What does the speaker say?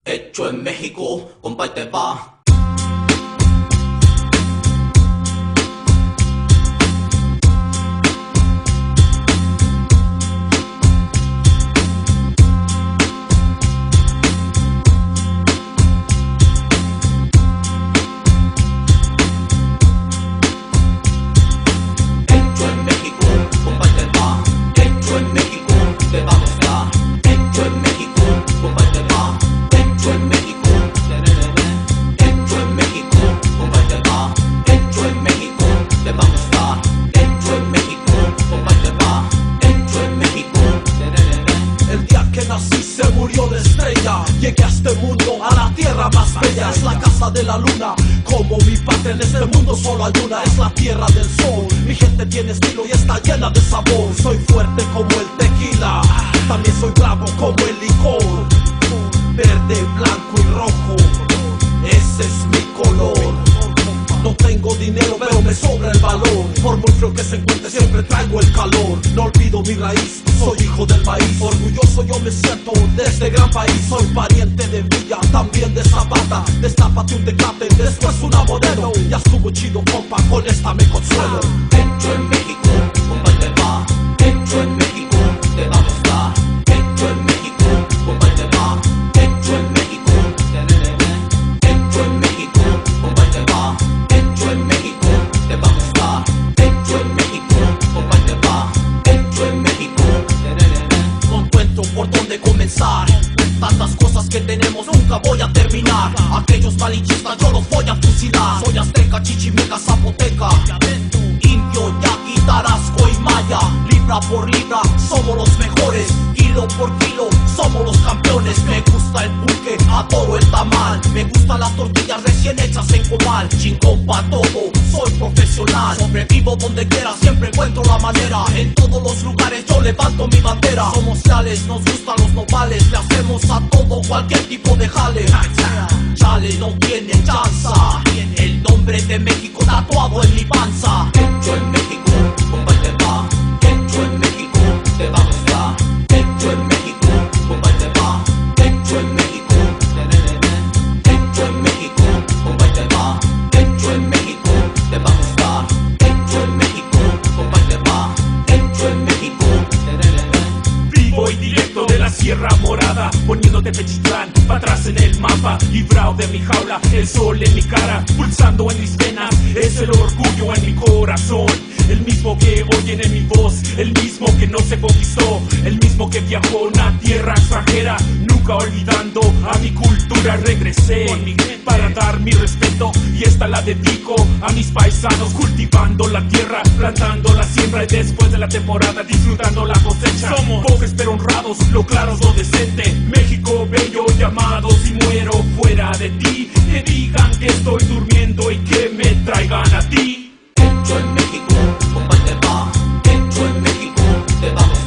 Hecho en México, compa, y te va. Llegué a este mundo, a la tierra más bella. Es la casa de la luna, como mi patria en este mundo solo hay una. Es la tierra del sol, mi gente tiene estilo y está llena de sabor. Soy fuerte como el tequila, también soy bravo como el licor. Verde, blanco y rojo, ese es mi color. No tengo dinero pero me sobra el valor. Por muy frío que se encuentre siempre traigo el calor. No olvido mi raíz, soy hijo del maíz. Orgulloso yo me siento de este gran país. Soy pariente de Villa, también de Zapata. Destápate un Tecate, después una Modelo. Ya estuvo chido compa, con esta me consuelo. Hecho en México, compa, y te va. Hecho en México, te va a gustar. Hecho en México, compa, y te va. Hecho en México, hecho en México, compa, y te va. Hecho en México, te va a gustar. Hecho en México, compa, y te va. Hecho en México. No encuentro por dónde comenzar. Tantas cosas que tenemos, nunca voy a terminar. Aquellos malinchistas yo los voy a fusilar. Soy azteca, chichimeca, zapoteca, indio, yaqui, tarasco y maya. Libra por libra, somos los mejores. Kilo por kilo, somos los campeones. Me gusta el pulque, adoro el tamal. Me gustan las tortillas recién hechas en comal. Chingón pa' todo, soy profesional. Sobrevivo donde quiera, siempre encuentro la manera. En todos los lugares yo levanto mi bandera. Somos leales, nos gustan los nopales. Le hacemos a todo, cualquier tipo de jale. Chale, no tiene chanza. El nombre de México tatuado en mi panza. Hecho en México, compa, y te va. Hecho en México, te va a gustar. Hecho en México, compa, y te va. Hecho en México, hecho en México, compa, y te va. Hecho en México, te va a gustar. Hecho en México, compa, y te va. Hecho en México. Vivo y directo de la Sierra Morada, poniéndote Pechitlán pa' atrás en el mapa. Librado de mi jaula, el sol en mi cara, pulsando en mis venas, es el orgullo en mi corazón. El mismo que oyen en mi voz, el mismo que no se conquistó, el mismo que viajó a una tierra extranjera. Nunca olvidando a mi cultura regresé para dar mi respeto, y esta la dedico a mis paisanos. Cultivando la tierra, plantando la siembra, y después de la temporada disfrutando la cosecha. Somos pobres pero honrados, lo claro es lo decente. México bello, llamado si muero fuera de ti. Que digan que estoy durmiendo y que me traigan a ti. Hecho en México, compa, y te va. Hecho en México, te vamos.